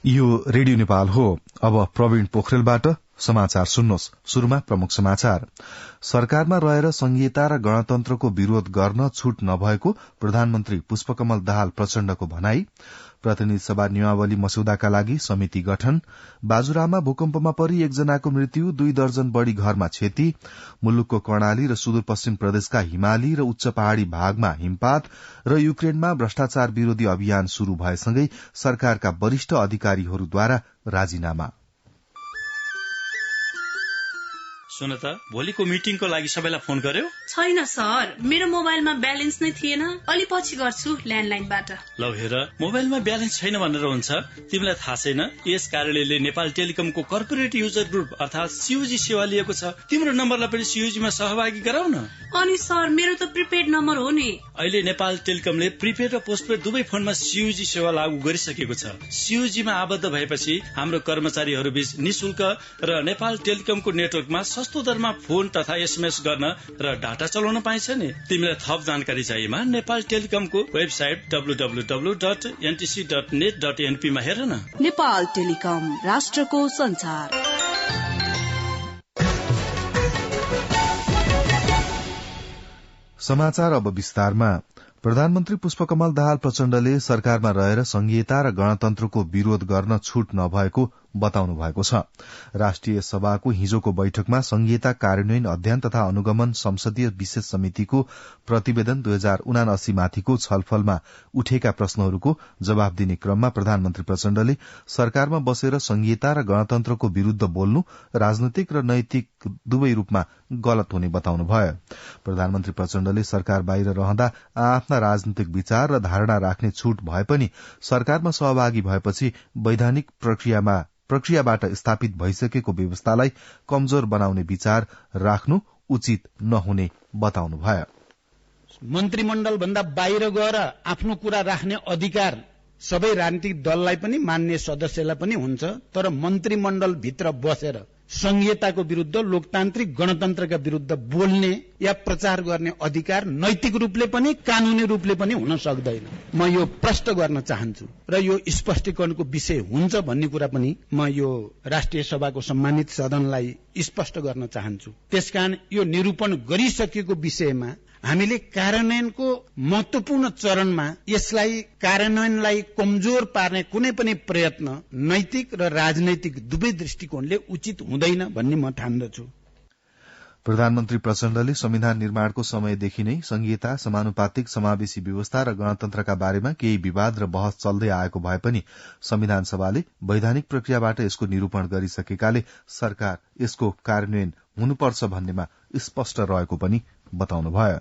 यो रेडियो नेपाल हो। अब प्रवीण पोखरेलबाट समाचार सुन्नुहोस्। शुरूमा प्रमुख समाचार। सरकारमा रहेर संघीयता र गणतन्त्रको विरोध गर्न छूट नभएको प्रधानमन्त्री पुष्पकमल दाहाल प्रचण्डको भनाई। प्रतिनिधि सभा नियमावली मस्यौदाका लागि समिति गठन। बाजुरामा भूकम्पमा परि एकजनाको मृत्यु, 2 दर्जन बढ़ी घरमा क्षति। मुलुकको कर्णाली र सुदूरपश्चिम प्रदेशका हिमाली र उच्च पहाड़ी भागमा हिमपात र युक्रेनमा भ्रष्टाचार विरोधी अभियान शुरू भएसँगै सरकारका वरिष्ठ अधिकारीहरूद्वारा राजीनामा। सुन त, भोलिको मिटिङको लागि सबैलाई फोन गर्यो? छैन सर, मेरो मोबाइलमा ब्यालेन्स नै थिएन। अलि पछि गर्छु ल्यान्डलाइनबाट। लौ हेर, मोबाइलमा ब्यालेन्स छैन भनेर हुन्छ? तिमीलाई थाहा छैन यस कार्यालयले नेपाल टेलिकमको कर्पोरेट युजर ग्रुप अर्थात सीयूजी सेवा लिएको छ। तिम्रो नम्बरलाई पनि सीयूजीमा सहभागी गराउ न। अनि सर, मेरो त प्रिपेड नम्बर हो नि। अहिले नेपाल टेलिकमले प्रिपेड र पोस्टपेड दुवै फोनमा सीयूजी सेवा लागू गरिसकेको छ। सीयूजीमा आबद्ध भएपछि हाम्रो कर्मचारीहरू बीच निशुल्क र नेपाल टेलिकमको नेटवर्कमा सस्तो दरमा फोन तथा एसएमएस गर्न र डाटा चलाउन पाइन्छ नि। तिमीलाई थप जानकारी चाहिएमा नेपाल टेलिकमको वेबसाइट www.ntc.net.np मा हेर न। नेपाल टेलिकम, राष्ट्रको संचार। समाचार अब विस्तारमा। प्रधानमन्त्री पुष्पकमल दाहाल प्रचण्डले सरकारमा रहेर संघीयता र गणतन्त्रको विरोध गर्न छूट नभएको बताउनु भएको छ। राष्ट्रिय सभाको हिजोको बैठकमा संघीयता कार्यान्वयन अध्ययन तथा अनुगमन संसदीय विशेष समितिको प्रतिवेदन 2079 माथिको छलफलमा उठेका प्रश्नहरूको जवाब दिने क्रममा प्रधानमन्त्री प्रचण्डले सरकारमा बसेर संघीयता र गणतन्त्रको विरूद्ध बोल्नु राजनैतिक र नैतिक दुवै रूपमा गलत हुने बताउनुभयो। प्रधानमन्त्री प्रचण्डले सरकार बाहिर रहँदा आफ्ना राजनीतिक विचार र धारणा राख्ने छूट भए पनि सरकारमा सहभागी भएपछि वैधानिक प्रक्रियाबाट स्थापित भइसकेको व्यवस्थालाई कमजोर बनाउने विचार राख्नु उचित नहुने बताउनुभयो। मन्त्रीमण्डल भन्दा बाहिर गएर आफ्नो कुरा राख्ने अधिकार सबै राजनीतिक दललाई पनि मान्ने सदस्यलाई पनि हुन्छ, तर मन्त्रीमण्डल भित्र बसेर संघीयताको विरुद्ध, लोकतान्त्रिक गणतन्त्रका विरुद्ध बोल्ने या प्रचार गर्ने अधिकार नैतिक रूपले पनि कानूनी रूपले पनि हुन सक्दैन। म यो प्रश्न गर्न चाहन्छु र यो स्पष्टीकरणको विषय हुन्छ भन्ने कुरा पनि म यो राष्ट्रिय सभाको सम्मानित सदनलाई स्पष्ट गर्न चाहन्छु। त्यसकारण यो निरूपण गरिसकेको विषयमा हामीले कार्यान्वयनको महत्वपूर्ण चरणमा यसलाई कार्यान्वयनलाई कमजोर पार्ने कुनै पनि प्रयत्न नैतिक र राजनैतिक दुवै दृष्टिकोणले उचित हुँदैन भन्ने म ठान्दछु। प्रधानमन्त्री प्रचण्डले संविधान निर्माणको समयदेखि नै संघीयता, समानुपातिक समावेशी व्यवस्था र गणतन्त्रका बारेमा केही विवाद र बहस चल्दै आएको भए पनि संविधान सभाले वैधानिक प्रक्रियाबाट यसको निरूपण गरिसकेकाले सरकार यसको कार्यान्वयन हुनुपर्छ भन्नेमा स्पष्ट रहेको पनि बताउनुभयो।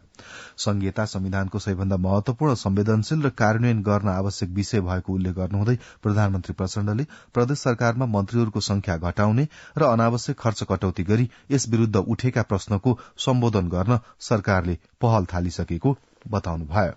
संघीयता संविधानको सबैभन्दा महत्वपूर्ण, संवेदनशील र कार्यान्वयन गर्न आवश्यक विषय भएको उल्लेख गर्नुहुँदै प्रधानमन्त्री प्रचण्डले प्रदेश सरकारमा मन्त्रीहरूको संख्या घटाउने र अनावश्यक खर्च कटौती गरी यस विरूद्ध उठेका प्रश्नको सम्बोधन गर्न सरकारले पहल थालिसकेको बताउनुभयो।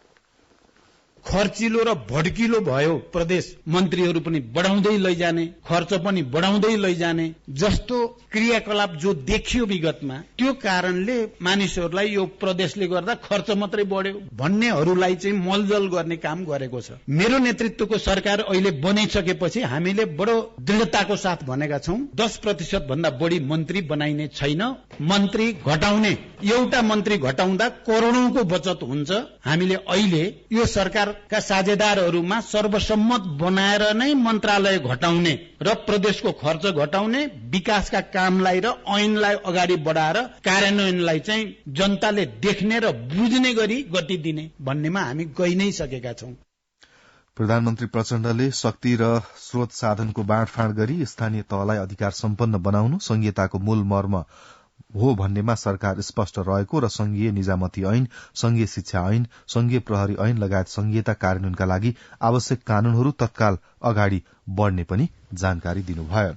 खर्चिलो र भड्किलो भयो प्रदेश, मन्त्रीहरू पनि बढाउँदै लैजाने, खर्च पनि बढाउँदै लैजाने जस्तो क्रियाकलाप जो देखियो विगतमा, त्यो कारणले मानिसहरूलाई यो प्रदेशले गर्दा खर्च मात्रै बढ्यो भन्नेहरूलाई चाहिँ मलजल गर्ने काम गरेको छ। मेरो नेतृत्वको सरकार अहिले बनिसकेपछि हामीले बडो दृढताको साथ भनेका छौं 10% भन्दा बढी मन्त्री बनाइने छैन। मन्त्री घटाउने, एउटा मन्त्री घटाउँदा करोडौंको बचत हुन्छ। हामीले अहिले यो सरकार का साझेदारहरूमा सर्वसम्मत बनाएर नै मन्त्रालय घटाउने र प्रदेशको खर्च घटाउने, विकासका कामलाई र ऐनलाई अगाडि बढाएर कार्यान्वयनलाई चाहिँ जनताले देख्ने र बुझ्ने गरी गति दिने भन्नेमा हामी गइ नै सकेका छौं। प्रधानमन्त्री प्रचण्डले शक्ति र स्रोत साधनको बाँडफाँड गरी स्थानीय तहलाई अधिकार सम्पन्न बनाउनु संघीयताको मूल मर्म हो भन्नेमा सरकार स्पष्ट रहेको र संघीय निजामती ऐन, संघीय शिक्षा ऐन, संघीय प्रहरी ऐन लगायत संघीयता कार्यान्वयनका लागि आवश्यक कानूनहरू तत्काल अगाडि बढ़ने पनि जानकारी दिनुभयो।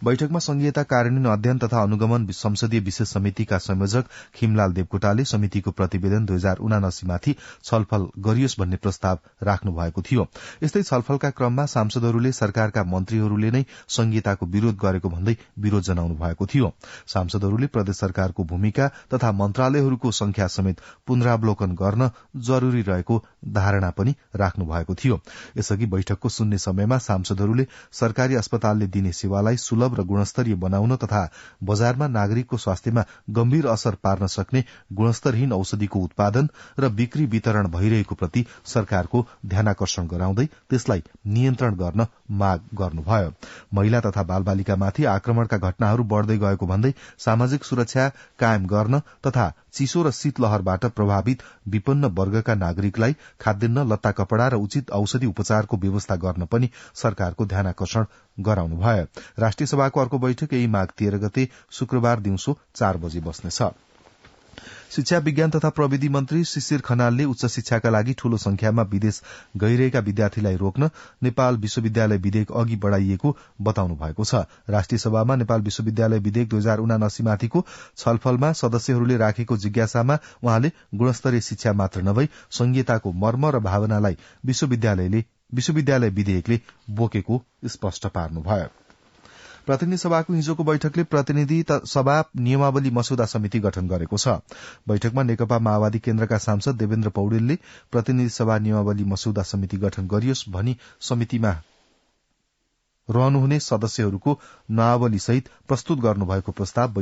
बैठकमा संघीयता कार्यान्वयन अध्ययन तथा अनुगमन संसदीय विशेष समितिका संयोजक खिमलाल देवकोटाले समितिको प्रतिवेदन 2079 माथि छलफल गरियोस् भन्ने प्रस्ताव राख्नु भएको थियो। यस्तै छलफलका क्रममा सांसदहरूले सरकारका मन्त्रीहरूले नै संघीयताको विरोध गरेको भन्दै विरोध जनाउनु भएको थियो। सांसदहरूले प्रदेश सरकारको भूमिका तथा मन्त्रालयहरूको संख्या समेत पुनरावलोकन गर्न जरूरी रहेको धारणा पनि राख्नु भएको थियो। यसअघि बैठकको सुन्ने समयमा सांसदहरू मानिसहरूले सरकारी अस्पतालले दिने सेवालाई सुलभ र गुणस्तरीय बनाउन तथा बजारमा नागरिकको स्वास्थ्यमा गम्भीर असर पार्न सक्ने गुणस्तरहीन औषधिको उत्पादन र बिक्री वितरण भइरहेको प्रति सरकारको ध्यानाकर्षण गराउँदै त्यसलाई नियन्त्रण गर्न माग गर्नुभयो। महिला तथा बालबालिकामाथि आक्रमणका घटनाहरू बढ़दै गएको भन्दै सामाजिक सुरक्षा कायम गर्न तथा चिसो र शीतलहरबाट प्रभावित विपन्न वर्गका नागरिकलाई खाद्यान्न, लत्ता कपड़ा र उचित औषधि उपचारको व्यवस्था गर्न पनि सरकारको ध्यानाकर्षण गराउनुभयो। राष्ट्रिय सभाको अर्को बैठक यही माघ 13 गते शुक्रबार दिउँसो 4 बजे बस्नेछ। शिक्षा विज्ञान तथा प्रविधि मन्त्री शिशिर खनालले उच्च शिक्षाका लागि ठूलो संख्यामा विदेश गइरहेका विद्यार्थीलाई रोक्न नेपाल विश्वविद्यालय विधेयक अघि बढ़ाइएको बताउनु भएको छ। राष्ट्रिय सभामा नेपाल विश्वविद्यालय विधेयक 2079 माथिको छलफलमा सदस्यहरूले राखेको जिज्ञासामा उहाँले गुणस्तरीय शिक्षा मात्र नभई संहिताको मर्म र भावनालाई विश्वविद्यालय विधेयकले बोकेको स्पष्ट पार्नुभयो। प्रतिनिधि सभाको हिजोको बैठकले प्रतिनिधि सभा नियमावली मस्यौदा समिति गठन गरेको छ। बैठकमा नेकपा माओवादी केन्द्रका सांसद देवेन्द्र पौडेलले प्रतिनिधि सभा नियमावली मस्यौदा समिति गठन गरियोस् भनी समितिमा रहनुहुने सदस्यहरूको नावली सहित प्रस्तुत गर्नुभएको प्रस्ताव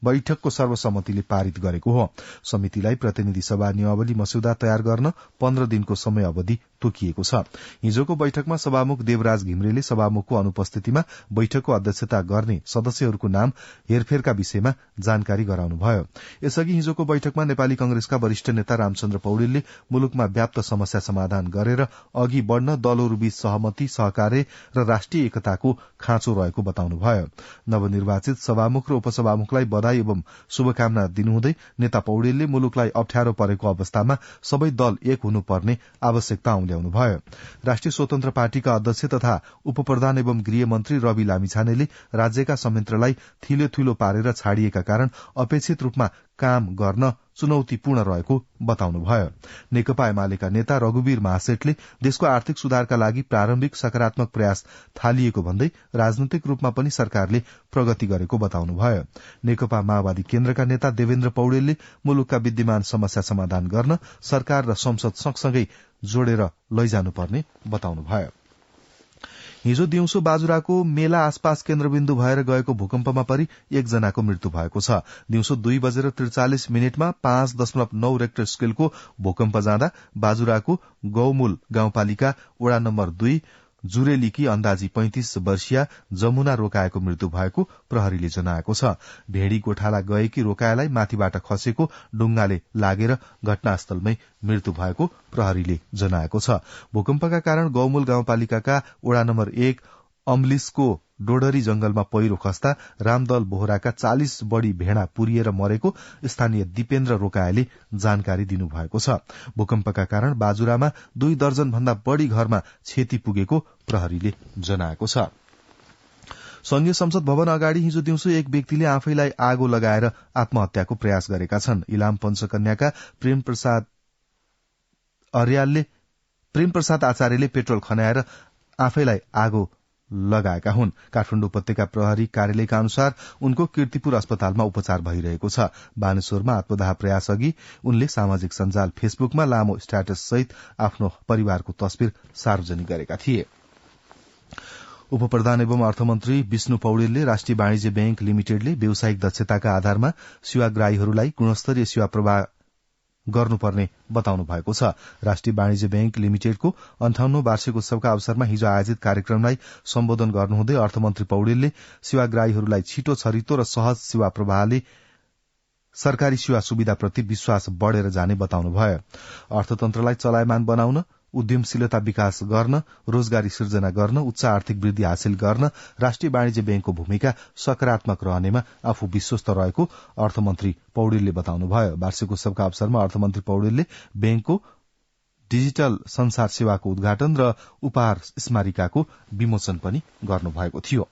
बैठकको सर्वसम्मतिले पारित गरेको हो। समितिलाई प्रतिनिधि सभा नियमावली मस्यौदा तयार गर्न 15 दिनको समय अवधि तोकिएको छ। हिजोको बैठकमा सभामुख देवराज घिमिरेले सभामुखको अनुपस्थितिमा बैठकको अध्यक्षता गर्ने सदस्यहरूको नाम हेरफेरका विषयमा जानकारी गराउनुभयो। यसअघि हिजोको बैठकमा नेपाली कंग्रेसका वरिष्ठ नेता रामचन्द्र पौडेलले मुलुकमा व्याप्त समस्या समाधान गरेर अघि बढ़न दलहरूबीच सहमति, सहकार्य र राष्ट्रिय एकताको खाँचो रहेको बताउनुभयो। नवनिर्वाचित सभामुख र उपसभामुखलाई बधाई एवं शुभकामना दिनुहुँदै नेता पौडेलले मुलुकलाई अप्ठ्यारो परेको अवस्थामा सबै दल एक हुनुपर्ने आवश्यकता औल्याउनुभयो। राष्ट्रिय स्वतन्त्र पार्टीका अध्यक्ष तथा उपप्रधान एवं गृहमन्त्री रवि लामिछानेले राज्यका संयन्त्रलाई थिलो पारेर छाडिएका कारण अपेक्षित रूपमा काम गर्न चुनौतीपूर्ण रहेको बताउनुभयो। नेकपा एमालेका नेता रघुवीर महासेठले देशको आर्थिक सुधारका लागि प्रारम्भिक सकारात्मक प्रयास थालिएको भन्दै राजनैतिक रूपमा पनि सरकारले प्रगति गरेको बताउनुभयो। नेकपा माओवादी केन्द्रका नेता देवेन्द्र पौडेलले मुलुकका विद्यमान समस्या समाधान गर्न सरकार र संसद सँगसँगै जोडेर लैजानुपर्ने बताउनुभयो। हिजो दिउँसो बाजुराको मेला आसपास केन्द्रबिन्दु भएर गएको भूकम्पमा परि एकजनाको मृत्यु भएको छ। दिउँसो 2:43 मा 5.9 रेक्टर स्केलको भूकम्प जाँदा बाजुराको गौमूल गाउँपालिका वडा नम्बर 2 जुरेलीकी अन्दाजी 35 वर्षीया जमुना रोकाएको मृत्यु भएको प्रहरीले जनाएको छ। भेड़ी गोठाला गएकी रोकायालाई माथिबाट खसेको डुङ्गाले लागेर घटनास्थलमै मृत्यु भएको प्रहरीले जनाएको छ। भूकम्पका कारण गौमूल गाउँपालिकाका वडा नम्बर 1 अम्लिसको डोडरी जंगलमा पहिरो खस्दा रामदल बोहराका 40 बढ़ी भेडा पुरिएर मरेको स्थानीय दिपेन्द्र रोकायाले जानकारी दिनुभएको छ। भूकम्पका कारण बाजुरामा 2 दर्जन भन्दा बढ़ी घरमा क्षति पुगेको प्रहरीले जनाएको छ। संघीय संसद भवन अगाडि हिजो दिउँसो एक व्यक्तिले आफैलाई आगो लगाएर आत्महत्याको प्रयास गरेका छन्। इलाम पञ्चकन्याका प्रेम प्रसाद आचार्यले पेट्रोल खन्याएर आफैलाई आगो लगाएका हुन्। काठमाडौँ उपत्यका प्रहरी कार्यालयका अनुसार उनको कीर्तिपुर अस्पतालमा उपचार भइरहेको छ। बानेश्वरमा आत्मदाह प्रयास अघि उनले सामाजिक सञ्जाल फेसबुकमा लामो स्ट्याटस सहित आफ्नो परिवारको तस्बिर सार्वजनिक गरेका थिए। उपप्रधान एवं अर्थमन्त्री विष्णु पौडेलले राष्ट्रिय वाणिज्य बैंक लिमिटेडले व्यावसायिक दक्षताका आधारमा सेवाग्राहीहरूलाई गुणस्तरीय सेवा प्रवाह गर्नुपर्ने बताउनु भएको छ। राष्ट्रिय वाणिज्य बैंक लिमिटेडको 58औं वार्षिक उत्सवका अवसरमा हिजो आयोजित कार्यक्रमलाई सम्बोधन गर्नुहुँदै अर्थमन्त्री पौडेलले सेवाग्राहीहरूलाई छिटो, छरितो र सहज सेवा प्रवाहले सरकारी सेवा सुविधाप्रति विश्वास बढ़ेर जाने बताउनुभयो। अर्थतन्त्रलाई चलायमान बनाउन, उद्यमशीलता विकास गर्न, रोजगारी सिर्जना गर्न, उच्च आर्थिक वृद्धि हासिल गर्न राष्ट्रिय वाणिज्य बैंकको भूमिका सकारात्मक रहनेमा आफू विश्वस्त रहेको अर्थमन्त्री पौडेलले बताउनुभयो। वार्षिक उत्सवका अवसरमा अर्थमन्त्री पौडेलले बैंकको डिजिटल संसार सेवाको उद्घाटन र उपहार स्मारिकाको विमोचन पनि गर्नुभएको थियो।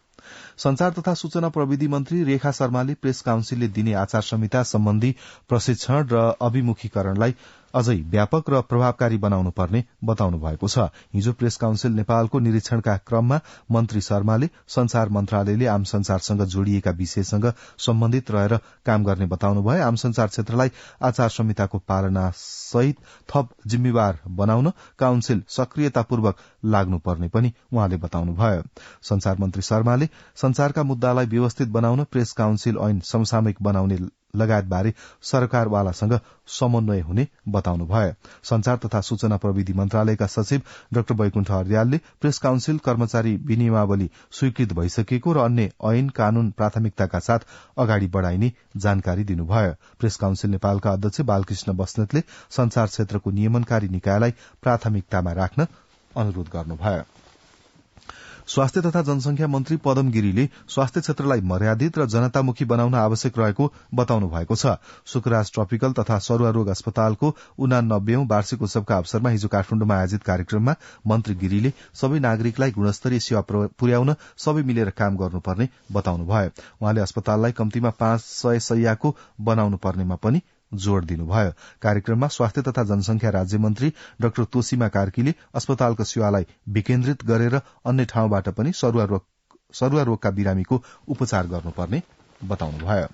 संचार तथा सूचना प्रविधि मन्त्री रेखा शर्माले प्रेस काउन्सिलले दिने आचार संहिता सम्बन्धी प्रशिक्षण र अभिमुखीकरणलाई अझै व्यापक र प्रभावकारी बनाउनु पर्ने बताउनु भएको छ। हिजो प्रेस काउन्सिल नेपालको निरीक्षणका क्रममा मन्त्री शर्माले संचार मन्त्रालयले आम संचारसँग जोडिएका विषयसँग सम्बन्धित रहेर काम गर्ने बताउनुभयो। आम संचार क्षेत्रलाई आचार संहिताको पालना सहित थप जिम्मेवार बनाउन काउन्सिल सक्रियतापूर्वक लाग्नुपर्ने पनि उहाँले बताउनुभयो। संचार मन्त्री शर्माले संचारका मुद्दालाई व्यवस्थित बनाउन प्रेस काउन्सिल ऐन समसामयिक बनाउने लगायत बारे सरकारवालासँग समन्वय हुने बताउनुभयो। संचार तथा सूचना प्रविधि मन्त्रालयका सचिव डाक्टर वैकुण्ठ अर्यालले प्रेस काउन्सिल कर्मचारी विनियमावली स्वीकृत भइसकेको र अन्य ऐन कानून प्राथमिकताका साथ अगाडि बढ़ाइने जानकारी दिनुभयो। प्रेस काउन्सिल नेपालका अध्यक्ष बालकृष्ण बस्नेतले संचार क्षेत्रको नियमनकारी निकायलाई प्राथमिकतामा राख्न अनुरोध गर्नुभयो। स्वास्थ्य तथा जनसंख्या मन्त्री पदम गिरीले स्वास्थ्य क्षेत्रलाई मर्यादित र जनतामुखी बनाउन आवश्यक रहेको बताउनु भएको छ। सुकराज ट्रपिकल तथा सरुवा रोग अस्पतालको 89औं वार्षिक उत्सवका अवसरमा हिजो काठमाडौँमा आयोजित कार्यक्रममा मन्त्री गिरीले सबै नागरिकलाई गुणस्तरीय सेवा पुर्याउन सबै मिलेर काम गर्नुपर्ने बताउनुभयो। उहाँले अस्पताललाई कम्तीमा 500 शय्याको बनाउनु पर्नेमा पनि जोड़ दिनुभयो। कार्यक्रममा स्वास्थ्य तथा जनसंख्या राज्य मन्त्री डाक्टर तोसीमा कार्कीले अस्पतालको सेवालाई विकेन्द्रित गरेर अन्य ठाउँबाट पनि सरुवा रोगका बिरामीको उपचार गर्नुपर्ने बताउनुभयो।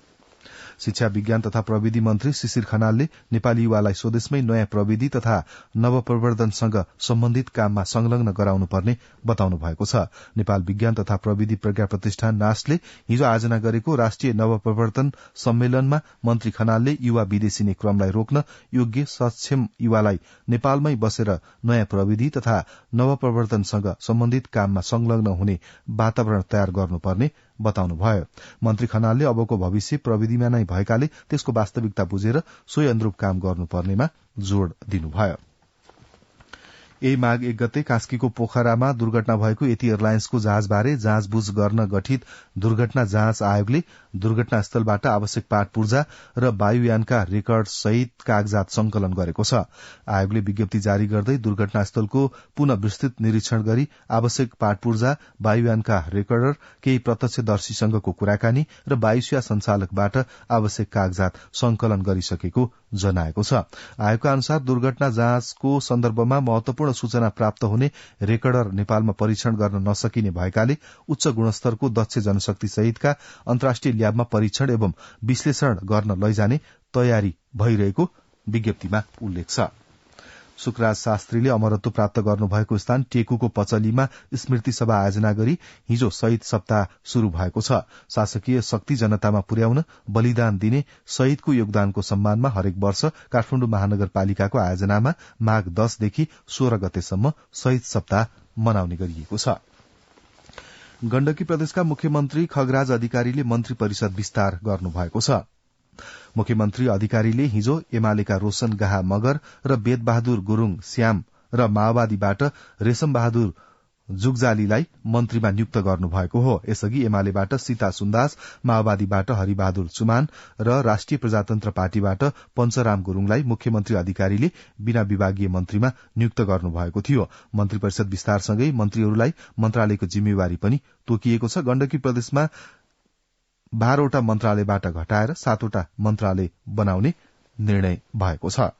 शिक्षा विज्ञान तथा प्रविधि मन्त्री शिशिर खनालले नेपाली युवालाई स्वदेशमै नयाँ प्रविधि तथा नवप्रवर्धनसँग सम्बन्धित काममा संलग्न गराउनुपर्ने बताउनु भएको छ। नेपाल विज्ञान तथा प्रविधि प्रज्ञा प्रतिष्ठान नासले हिजो आयोजना गरेको राष्ट्रिय नवप्रवर्धन सम्मेलनमा मन्त्री खनालले युवा विदेशिने क्रमलाई रोक्न योग्य सक्षम युवालाई नेपालमै बसेर नयाँ प्रविधि तथा नवप्रवर्धनसँग सम्बन्धित काममा संलग्न हुने वातावरण तयार गर्नुपर्ने बताउनुभयो। मन्त्री खनालले अबको भविष्य प्रविधिमा नै भएकाले त्यसको वास्तविकता बुझेर सोही अनुरूप काम गर्नुपर्नेमा जोड़ दिनुभयो। यही माघ 1 गते कास्कीको पोखरामा दुर्घटना भएको यति एयरलाइन्सको जहाजबारे जाँचबुझ गर्न गठित दुर्घटना जाँच आयोगले दुर्घटनास्थलबाट आवश्यक पाटपूर्जा र वायुयानका रेकर्ड सहित कागजात संकलन गरेको छ। आयोगले विज्ञप्ति जारी गर्दै दुर्घटनास्थलको पुनः विस्तृत निरीक्षण गरी आवश्यक पाटपूर्जा, वायुयानका रेकर्डर, केही प्रत्यक्षदर्शीसँगको कुराकानी र वायुसेवा संचालकबाट आवश्यक कागजात संकलन गरिसकेको जनाएको छ। आयोगका अनुसार दुर्घटना जाँचको सन्दर्भमा महत्वपूर्ण सूचना प्राप्त हुने रेकर्डर नेपालमा परीक्षण गर्न नसकिने भएकाले उच्च गुणस्तरको दक्ष जनशक्ति सहितका अन्तर्राष्ट्रिय ल्याबमा परीक्षण एवं विश्लेषण गर्न लैजाने तयारी भइरहेको विज्ञप्तिमा उल्लेख छ। सुकराज शास्त्रीले अमरत्व प्राप्त गर्नुभएको स्थान टेकुको पचलीमा स्मृति सभा आयोजना गरी हिजो शहीद सप्ताह शुरू भएको छ। शासकीय शक्ति जनतामा पुर्याउन बलिदान दिने शहीदको योगदानको सम्मानमा हरेक वर्ष काठमाडौँ महानगरपालिकाको आयोजनामा माघ 10 देखि 16 गतेसम्म शहीद सप्ताह मनाउने गरिएको छ। गण्डकी प्रदेशका मुख्यमन्त्री खगराज अधिकारीले मन्त्री परिषद विस्तार गर्नुभएको छ। मुख्यमन्त्री अधिकारीले हिजो एमालेका रोशन गाहा मगर र वेदबहादुर गुरूङ श्याम र माओवादीबाट रेशम बहादुर जुगजालीलाई मन्त्रीमा नियुक्त गर्नुभएको हो। यसअघि एमालेबाट सीता सुन्दास, माओवादीबाट हरिबहादुर चुमान र राष्ट्रिय प्रजातन्त्र पार्टीबाट पञ्चराम गुरूङलाई मुख्यमन्त्री अधिकारीले बिना विभागीय मन्त्रीमा नियुक्त गर्नुभएको थियो। मन्त्री परिषद विस्तारसँगै मन्त्रीहरूलाई मन्त्रालयको जिम्मेवारी पनि तोकिएको छ। गण्डकी प्रदेशमा 12वटा मन्त्रालयबाट घटाएर 7वटा मन्त्रालय बनाउने निर्णय भएको छ।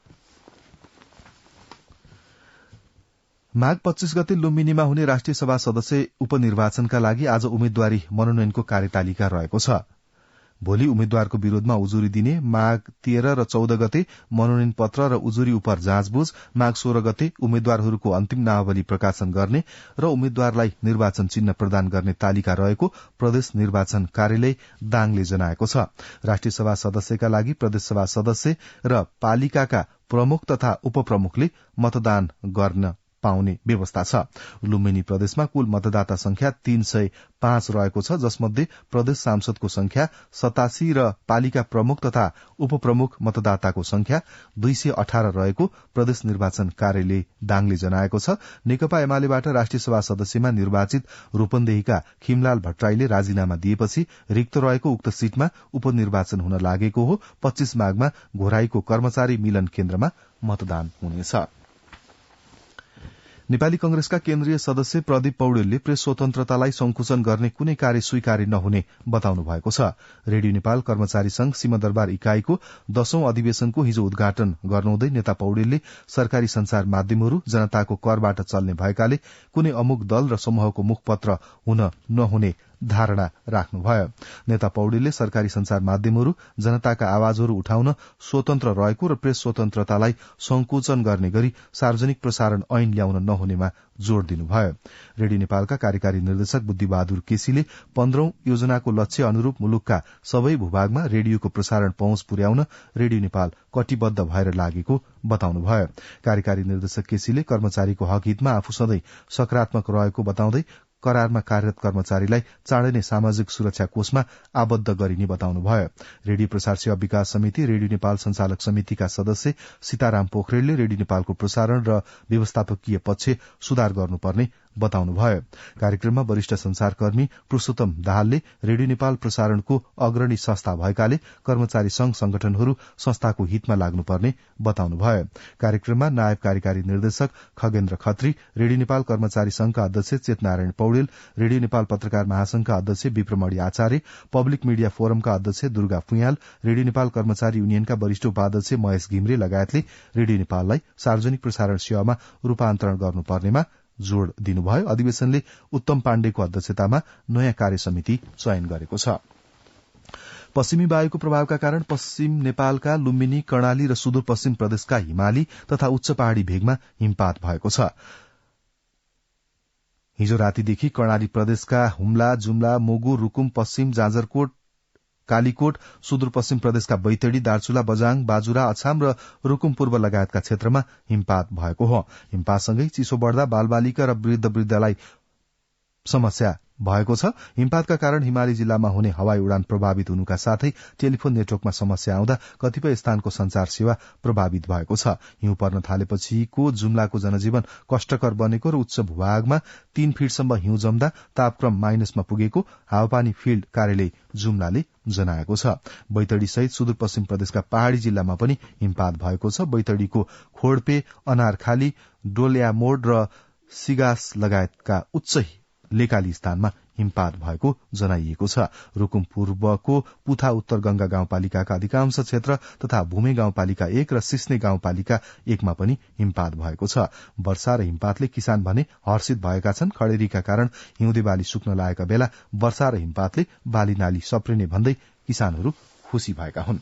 माघ 25 गते लुम्बिनीमा हुने राष्ट्रिय सभा सदस्य उपनिर्वाचनका लागि आज उम्मेद्वारी मनोनयनको कार्यतालिका रहेको छ। भोलि उम्मेद्वारको विरोधमा उजुरी दिने, माघ 13 र 14 गते मनोनयन पत्र र उजुरी उपर जाँचबुझ, माघ 16 गते उम्मेद्वारहरूको अन्तिम नामावली प्रकाशन गर्ने र उम्मेद्वारलाई निर्वाचन चिन्ह प्रदान गर्ने तालिका रहेको प्रदेश निर्वाचन कार्यालय दाङले जनाएको छ। राष्ट्रिय सभा सदस्यका लागि प्रदेश सभा सदस्य र पालिकाका प्रमुख तथा उपप्रमुखले मतदान गर्न पाउने व्यवस्था छ। लुम्बिनी प्रदेशमा कुल मतदाता संख्या 305 रहेको छ, जसमध्ये प्रदेश सांसदको संख्या 87 र पालिका प्रमुख तथा उपप्रमुख मतदाताको संख्या 218 रहेको प्रदेश निर्वाचन कार्यालय दाङले जनाएको छ। नेकपा एमालेबाट राष्ट्रिय सभा सदस्यमा निर्वाचित रूपन्देहीका खिमलाल भट्टराईले राजीनामा दिएपछि रिक्त रहेको उक्त सीटमा उपनिर्वाचन हुन लागेको हो। 25 माघमा घोराईको कर्मचारी मिलन केन्द्रमा मतदान हुनेछ। नेपाली कंग्रेसका केन्द्रीय सदस्य प्रदीप पौडेलले प्रेस स्वतन्त्रतालाई संकुचन गर्ने कुनै कार्य स्वीकार्य नहुने बताउनु भएको छ। रेडियो नेपाल कर्मचारी संघ सिंहदरबार इकाईको 10औं अधिवेशनको हिजो उद्घाटन गर्नुहुँदै नेता पौडेलले सरकारी संचार माध्यमहरू जनताको करबाट चल्ने भएकाले कुनै अमुक दल र समूहको मुखपत्र हुन नहुने धारणा राख्नुभयो। नेता पौडेलले सरकारी संचार माध्यमहरू जनताका आवाजहरू उठाउन स्वतन्त्र रहेको र प्रेस स्वतन्त्रतालाई संकुचन गर्ने गरी सार्वजनिक प्रसारण ऐन ल्याउन नहुनेमा जोड़ दिनुभयो। रेडियो नेपालका कार्यकारी निर्देशक बुद्धिबहादुर केसीले 15औं योजनाको लक्ष्य अनुरूप मुलुकका सबै भूभागमा रेडियोको प्रसारण पहुँच पुर्याउन रेडियो नेपाल कटिबद्ध भएर लागेको बताउनुभयो। कार्यकारी निर्देशक केसीले कर्मचारीको हक हितमा आफू सधैं सकारात्मक रहेको बताउँदै करारमा कार्यरत कर्मचारीलाई चाँडै नै सामाजिक सुरक्षा कोषमा आबद्ध गरिने बताउनुभयो। रेडियो प्रसार सेवा विकास समिति रेडियो नेपाल संचालक समितिका सदस्य सीताराम पोखरेलले रेडियो नेपालको प्रसारण र व्यवस्थापकीय पक्ष सुधार गर्नुपर्ने बताउनुभयो। कार्यक्रममा वरिष्ठ संचारकर्मी पुरूषोत्तम दाहालले रेडियो नेपाल प्रसारणको अग्रणी संस्था भएकाले कर्मचारी संघ संगठनहरू संस्थाको हितमा लाग्नुपर्ने बताउनुभयो। कार्यक्रममा नायब कार्यकारी निर्देशक खगेन्द्र खत्री, रेडियो नेपाल कर्मचारी संघका अध्यक्ष चेतनारायण पौडेल, रेडियो नेपाल पत्रकार महासंघका अध्यक्ष विक्रमणि आचार्य, पब्लिक मीडिया फोरमका अध्यक्ष दुर्गा फुयाल, रेडियो नेपाल कर्मचारी युनियनका वरिष्ठ उपाध्यक्ष महेश घिम्रे लगायतले रेडियो नेपाललाई सार्वजनिक प्रसारण सेवामा रूपान्तरण गर्नुपर्नेमा जोड़ दिनुभयो। अधिवेशनले उत्तम पाण्डेको अध्यक्षतामा नयाँ कार्य समिति चयन गरेको छ। पश्चिमी वायुको प्रभावका कारण पश्चिम नेपालका लुम्बिनी, कर्णाली र सुदूरपश्चिम प्रदेशका हिमाली तथा उच्च पहाड़ी भेगमा हिमपात भएको छ। हिजो रातीदेखि कर्णाली प्रदेशका हुम्ला, जुम्ला, मोगु, रूकुम, पश्चिम जाजरकोट, कालीकोट, सुदूरपश्चिम प्रदेशका बैतडी, दार्चुला, बजाङ, बाजुरा, अछाम र रूकुम पूर्व लगायतका क्षेत्रमा हिमपात भएको हो। हिमपातसँगै चिसो बढ़दा बालबालिका र वृद्धलाई समस्या भएको छ। हिमपातका कारण हिमाली जिल्लामा हुने हवाई उडान प्रभावित हुनुका साथै टेलिफोन नेटवर्कमा समस्या आउँदा कतिपय स्थानको संचार सेवा प्रभावित भएको छ। हिउँ पर्न थालेपछिको जुम्लाको जनजीवन कष्टकर बनेको र उच्च भूभागमा 3 फिटसम्म हिउँ जम्दा तापक्रम माइनसमा पुगेको हावापानी फिल्ड कार्यालय जुम्लाले जनाएको छ। बैतडी सहित सुदूरपश्चिम प्रदेशका पहाड़ी जिल्लामा पनि हिमपात भएको छ। बैतडीको खोडपे, अनारखाली, डोल्यामोड र सिगास लगायतका उच्च लेकाली स्थानमा हिमपात भएको जनाइएको छ। रूकुम पूर्वको पुथा उत्तर गंगा गाउँपालिकाका अधिकांश क्षेत्र तथा भूमे गाउँपालिका 1 र सिस्ने गाउँपालिका 1 मा पनि हिमपात भएको छ। वर्षा र हिमपातले किसान भने हर्षित भएका छन्। खडेरीका कारण हिउँदे बाली सुक्न लागेका बेला वर्षा र हिमपातले बाली नाली सप्रिने भन्दै किसानहरू खुशी भएका हुन्।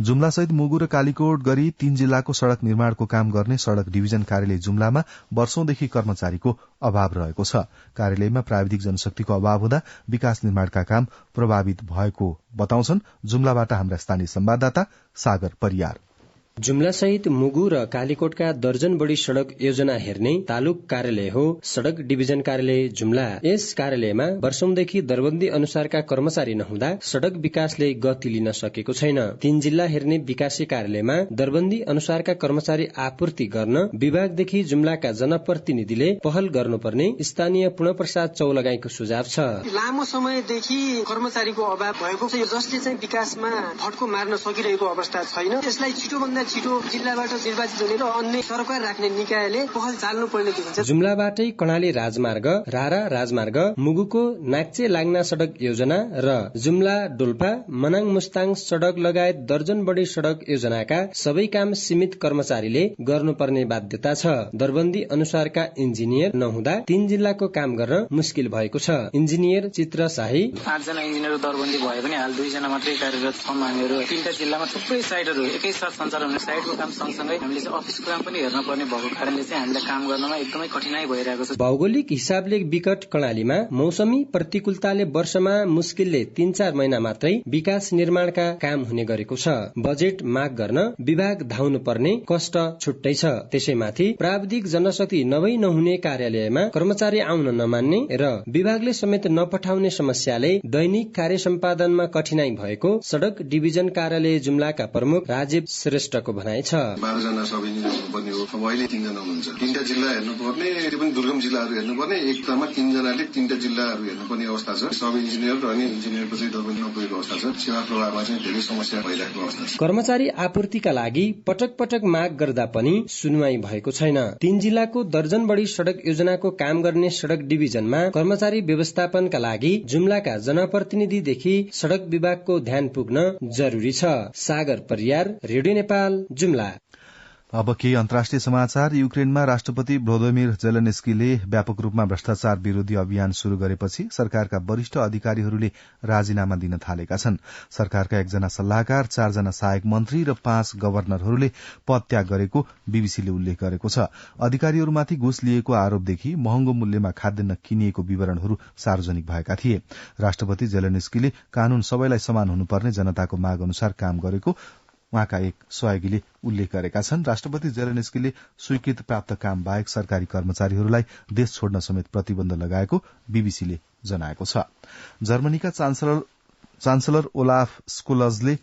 जुम्ला सहित मुगु र कालीकोट गरी 3 जिल्लाको सड़क निर्माणको काम गर्ने सड़क डिभिजन कार्यालय जुम्लामा वर्षौंदेखि कर्मचारीको अभाव रहेको छ। कार्यालयमा प्राविधिक जनशक्तिको अभाव हुँदा विकास निर्माणका काम प्रभावित भएको बताउँछन् जुम्लाबाट हाम्रा स्थानीय संवाददाता सागर परियार। जुम्ला सहित मुगु र कालीकोटका दर्जन बढ़ी सड़क योजना हेर्ने तालुक कार्यालय हो सड़क डिभिजन कार्यालय जुम्ला। यस कार्यालयमा वर्षौंदेखि दरबन्दी अनुसारका कर्मचारी नहुँदा सड़क विकासले गति लिन सकेको छैन। 3 जिल्ला हेर्ने विकासी कार्यालयमा दरबन्दी अनुसारका कर्मचारी आपूर्ति गर्न विभागदेखि जुम्लाका जनप्रतिनिधिले पहल गर्नुपर्ने स्थानीय पूर्णप्रसाद चौलगाईको सुझाव छ। लामो समयदेखि कर्मचारीको अभाव भएको छ, जसले चाहिँ विकासमा फड्को मार्न सकिरहेको अवस्था छैन। यसलाई छिटोभन्दा छिटो जिल्लाबाट निर्वाचित हुने र अन्य सरकार राख्ने निकायले पहल चाल्नुपर्ने देखिन्छ। जुम्लाबाटै कर्णाली राजमार्ग, रारा राजमार्ग, मुगुको नाक्चे लाग्ना सड़क योजना र जुम्ला डोल्पा मनाङ मुस्ताङ सड़क लगायत दर्जन बढ़ी सड़क योजनाका सबै काम सीमित कर्मचारीले गर्नुपर्ने बाध्यता छ। दरबन्दी अनुसारका इन्जिनियर नहुँदा 3 जिल्लाको काम गर्न मुस्किल भएको छ। इन्जिनियर चित्र शाही 8 जना इन्जिनियर दरबन्दी भए पनि हाल 2 जना मात्रै कार्यरत छौं। हामीहरू 3टा जिल्लामा थुप्रै साइटहरू एकैसाथ सञ्चालन साइटको काम सँगसँगै हामीले चाहिँ अफिसको काम पनि हेर्न पर्ने भएको कारणले चाहिँ हामीलाई काम गर्नमा एकदमै कठिनाई भइरहेको छ। भौगोलिक हिसाबले विकट कर्णालीमा मौसमी प्रतिकूलताले वर्षमा मुस्किलले 3-4 महिना मात्रै विकास निर्माणका काम हुने गरेको छ। बजेट माग गर्न विभाग धाउनु पर्ने कष्ट छुट्टै छ। त्यसैमाथि प्राविधिक जनशक्ति नहुने कार्यालयमा कर्मचारी आउन नमान्ने र विभागले समेत नपठाउने समस्याले दैनिक कार्य सम्पादनमा कठिनाई भएको सड़क डिभिजन कार्यालय जुम्लाका प्रमुख राजीव श्रेष्ठको उहाँको भनाइ छ। 12 जना सब इन्जिनियर हुनुपर्ने हो, अब अहिले 3 जना हुनुहुन्छ। 3टा जिल्ला हेर्नुपर्ने, त्यो पनि दुर्गम जिल्लाहरू हेर्नुपर्ने, एकतामा 3 जनाले 3टा जिल्लाहरू हेर्नुपर्ने अवस्था छ। सब इन्जिनियर अनि इन्जिनियरको चाहिँ दरबन्दी नपुगेको अवस्था छ। सेवा प्रवाहमा चाहिँ धेरै समस्या भइरहेको अवस्था छ। कर्मचारी आपूर्तिका लागि पटक पटक माग गर्दा पनि सुनवाई भएको छैन। 3 जिल्लाको दर्जन बढी सड़क योजनाको काम गर्ने सड़क डिभिजनमा कर्मचारी व्यवस्थापनका लागि जुम्लाका जनप्रतिनिधिदेखि सड़क विभागको ध्यान पुग्न जरूरी छ। सागर परियार, रेडियो नेपाल, जुम्ला। अब केही अन्तर्राष्ट्रिय समाचार। युक्रेनमा राष्ट्रपति भ्लोदिमिर जेलेन्स्कीले व्यापक रूपमा भ्रष्टाचार विरोधी अभियान शुरू गरेपछि सरकारका वरिष्ठ अधिकारीहरूले राजीनामा दिन थालेका छन्। सरकारका 1 जना सल्लाहकार, 4 जना सहायक मन्त्री र 5 गवर्नरहरूले पद त्याग गरेको बीबीसीले उल्लेख गरेको छ। अधिकारीहरूमाथि घुस लिएको आरोपदेखि महँगो मूल्यमा खाद्यान्न किनिएको विवरणहरू सार्वजनिक भएका थिए। राष्ट्रपति जेलेन्स्कीले कानून सबैलाई समान हुनुपर्ने जनताको माग अनुसार काम गरेको उहाँका एक सहयोगीले उल्लेख गरेका छन्। राष्ट्रपति जेलेन्स्कीले स्वीकृत प्राप्त काम बाहेक सरकारी कर्मचारीहरूलाई देश छोड्न समेत प्रतिबन्ध लगाएको बीबीसीले जनाएको छ। जर्मनीका चान्सलर ओलाफ स्कोल्जले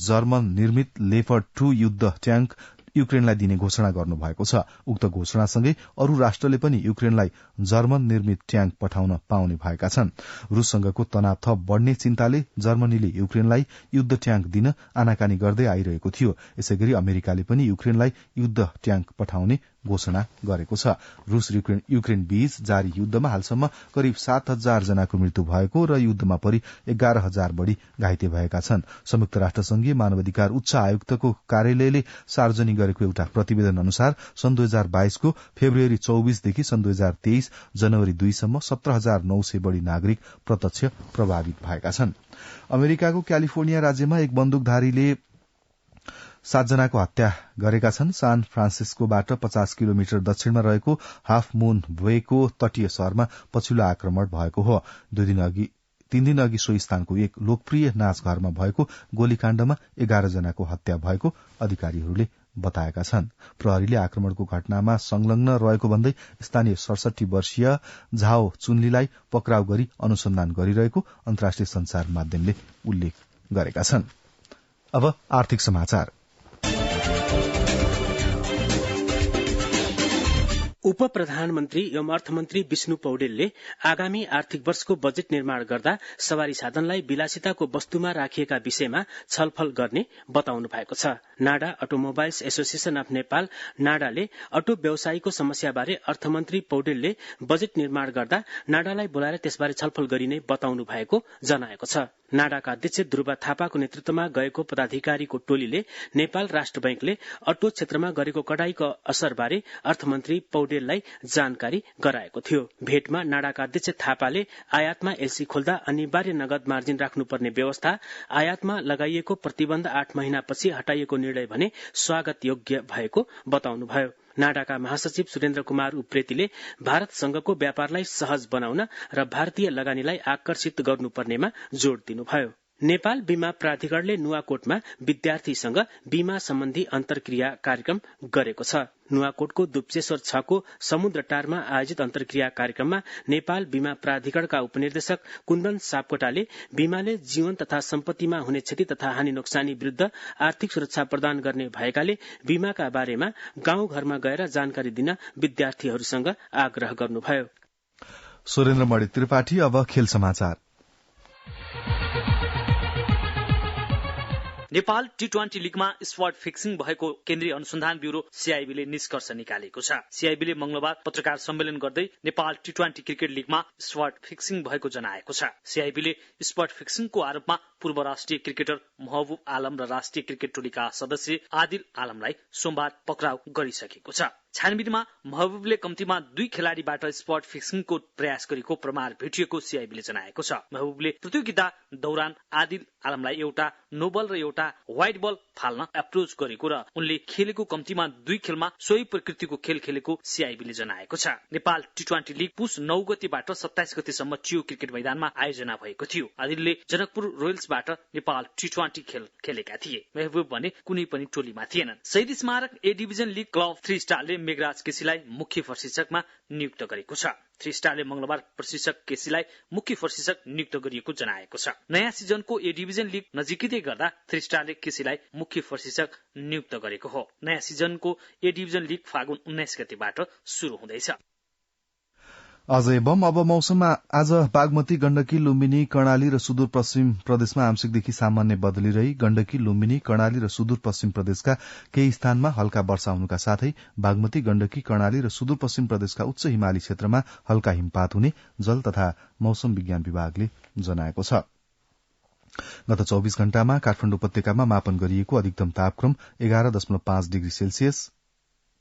जर्मन निर्मित लेपर्ड 2 युद्ध ट्याङ्क युक्रेनलाई दिने घोषणा गर्नुभएको छ। उक्त घोषणासँगै अरू राष्ट्रले पनि युक्रेनलाई जर्मन निर्मित ट्याङ्क पठाउन पाउने भएका छन्। रूससँगको तनाव थप बढ़ने चिन्ताले जर्मनीले युक्रेनलाई युद्ध ट्याङ्क दिन आनाकानी गर्दै आइरहेको थियो। यसैगरी अमेरिकाले पनि युक्रेनलाई युद्ध ट्याङ्क पठाउने घोषणा गरेको छ। रूस युक्रेन बीच जारी युद्धमा हालसम्म करिब 7,000 जनाको मृत्यु भएको र युद्धमा परि 11,000 बढ़ी घाइते भएका छन्। संयुक्त राष्ट्र संघीय मानवाधिकार उच्च आयुक्तको कार्यालयले सार्वजनिक गरेको एउटा प्रतिवेदन अनुसार सन् 2022 को फेब्रुअरी 24 देखि सन् 2023 जनवरी 2 सम्म 17,900 बढ़ी नागरिक प्रत्यक्ष प्रभावित भएका छन्। अमेरिकाको क्यालिफोर्निया राज्यमा एक बन्दुकधारीले 7 जनाको हत्या गरेका छन्। सान फ्रान्सिस्कोबाट 50 किलोमिटर दक्षिणमा रहेको हाफ मून वेको तटीय शहरमा पछिल्लो आक्रमण भएको हो। 3 दिन अघि सो स्थानको एक लोकप्रिय नाचघरमा भएको गोलीकाण्डमा 11 जनाको हत्या भएको अधिकारीहरूले बताएका छन्। प्रहरीले आक्रमणको घटनामा संलग्न रहेको भन्दै स्थानीय 67 वर्षीय झाओ चुन्लीलाई पक्राउ गरी अनुसन्धान गरिरहेको अन्तर्राष्ट्रिय संचार माध्यमले उल्लेख गरेका छन्। अब आर्थिक समाचार। उप प्रधानमन्त्री एवं अर्थमन्त्री विष्णु पौडेलले आगामी आर्थिक वर्षको बजेट निर्माण गर्दा सवारी साधनलाई विलासिताको वस्तुमा राखिएका विषयमा छलफल गर्ने बताउनु भएको छ। NADA automobiles association of Nepal नाडाले अटो व्यवसायीको समस्याबारे अर्थमन्त्री पौडेलले बजेट निर्माण गर्दा नाडालाई बोलाएर त्यसबारे छलफल गरिने बताउनु भएको जनाएको छ। नाडाका अध्यक्ष ध्रुव थापाको नेतृत्वमा गएको पदाधिकारीको टोलीले नेपाल राष्ट्र बैंकले अटो क्षेत्रमा गरेको कडाईको असरबारे अर्थमन्त्री पौडेललाई जानकारी गराएको थियो। भेटमा नाडाका अध्यक्ष थापाले आयातमा एलसी खोल्दा अनिवार्य नगद मार्जिन राख्नुपर्ने व्यवस्था, आयातमा लगाइएको प्रतिबन्ध 8 महिनापछि हटाइएको निर्णय भने स्वागत योग्य भएको बताउनुभयो। नाडाका महासचिव सुरेन्द्र कुमार उप्रेतीले भारतसँगको व्यापारलाई सहज बनाउन र भारतीय लगानीलाई आकर्षित गर्नुपर्नेमा जोड़ दिनुभयो। नेपाल बीमा प्राधिकरणले नुवाकोटमा विद्यार्थीसँग बीमा सम्बन्धी अन्तर्क्रिया कार्यक्रम गरेको छ। नुवाकोटको दुप्सेश्वर 6 को समुद्र टारमा आयोजित अन्तर्क्रिया कार्यक्रममा नेपाल बीमा प्राधिकरणका उपनिर्देशक कुन्दन सापकोटाले बीमाले जीवन तथा सम्पत्तिमा हुने क्षति तथा हानि नोक्सानी विरूद्ध आर्थिक सुरक्षा प्रदान गर्ने भएकाले बीमाका बारेमा गाउँ घरमा गएर जानकारी दिन विद्यार्थीहरूसँग आग्रह गर्नुभयो। सुरेन्द्र मणि त्रिपाठी। अब खेल समाचार। नेपाल टी20 लीगमा स्पट फिक्सिङ भएको केन्द्रीय अनुसन्धान ब्यूरो सीआईबीले निष्कर्ष निकालेको छ। सीआईबीले मंगलबार पत्रकार सम्मेलन गर्दै नेपाल टी20 क्रिकेट लीगमा स्पट फिक्सिङ भएको जनाएको छ। सीआईबीले स्पट फिक्सिङको आरोपमा पूर्व राष्ट्रिय क्रिकेटर महबुब आलम र राष्ट्रिय क्रिकेट टोलीका सदस्य आदिल आलमलाई सोमबार पक्राउ गरिसकेको छ। छानबिनमा महबुबले कम्तीमा 2 खेलाड़ीबाट स्पट फिक्सिङको प्रयास गरेको प्रमाण भेटिएको सीआईबीले जनाएको छ। महबुबले प्रतियोगिता दौरान आदिल आलमलाई एउटा नो बल र एउटा व्हाइट बल फाल्न एप्रोच गरेको र उनले खेलेको कम्तीमा 2 खेलमा सोही प्रकृतिको खेल खेलेको सीआईबीले जनाएको छ। नेपाल टी20 लीग पुस 9 गतेबाट 27 गतेसम्म चियो क्रिकेट मैदानमा आयोजना भएको थियो। आदिलले जनकपुर रोयल्सबाट नेपाल टी20 खेल खेलेका थिए। महबुब भने कुनै पनि टोलीमा थिएनन्। शहीद स्मारक ए डिभिजन लीग क्लब 3 स्टारले मेघराज केसीलाई मुख्य प्रशिक्षकमा नियुक्त गरेको छ। 3 स्टारले मंगलबार प्रशिक्षक केसीलाई मुख्य प्रशिक्षक नियुक्त गरिएको जनाएको छ। नयाँ सिजनको ए डिभिजन लीग नजिकै गर्दा 3 स्टारले केसीलाई मुख्य प्रशिक्षक नियुक्त गरेको हो। नयाँ सिजनको ए डिभिजन लीग फागुन 19 गतेबाट शुरू हुँदैछ। अब मौसममा आज बागमती, गण्डकी, लुम्बिनी, कर्णाली र सुदूरपश्चिम प्रदेशमा आंशिकदेखि सामान्य बदली रही गण्डकी, लुम्बिनी, कर्णाली र सुदूरपश्चिम प्रदेशका केही स्थानमा हल्का वर्षा हुनुका साथै बागमती, गण्डकी, कर्णाली र सुदूरपश्चिम प्रदेशका उच्च हिमाली क्षेत्रमा हल्का हिमपात हुने जल तथा मौसम विज्ञान विभागले जनाएको छ। गत 24 घण्टामा काठमाडौँ उपत्यकामा मापन गरिएको अधिकतम तापक्रम 11.5 डिग्री सेल्सियस,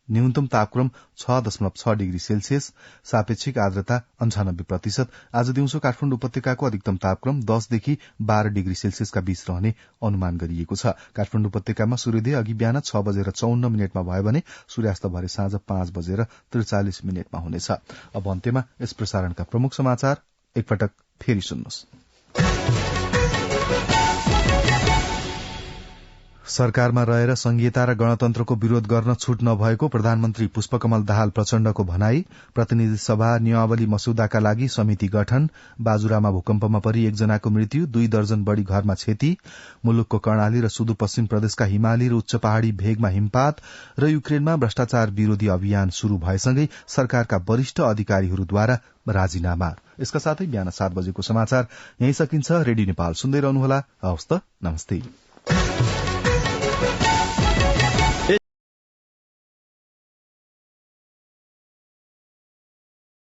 न्यूनतम तापक्रम 6.6 डिग्री सेल्सियस, सापेक्षिक आर्द्रता 98%। आज दिउँसो काठमाडौँ उपत्यकाको अधिकतम तापक्रम 10 देखि 12 डिग्री सेल्सियसका बीच रहने अनुमान गरिएको छ। काठमाडौँ उपत्यकामा सूर्योदय अघि बिहान 6:54 भयो भने सूर्यास्त भरे साँझ 5:43 हुनेछ। अब अन्त्यमा यस प्रसारणका प्रमुख समाचार एकपटक फेरि सुन्नुहोस्। सरकारमा रहेर संघीयता र गणतन्त्रको विरोध गर्न छूट नभएको प्रधानमन्त्री पुष्पकमल दाहाल प्रचण्डको भनाई। प्रतिनिधि सभा नियमावली मस्यौदाका लागि समिति गठन। बाजुरामा भूकम्पमा परि 1 जनाको मृत्यु, 2 दर्जन बढ़ी घरमा क्षति। मुलुकको कर्णाली र सुदूरपश्चिम प्रदेशका हिमाली र उच्च पहाड़ी भेगमा हिमपात र युक्रेनमा भ्रष्टाचार विरोधी अभियान शुरू भएसँगै सरकारका वरिष्ठ अधिकारीहरूद्वारा राजीनामा। यसका साथै बिहान 7 बजेको समाचार यही सकिन्छ। रेडियो नेपाल सुन्दै रहनुहोला। हवस् त, नमस्ते।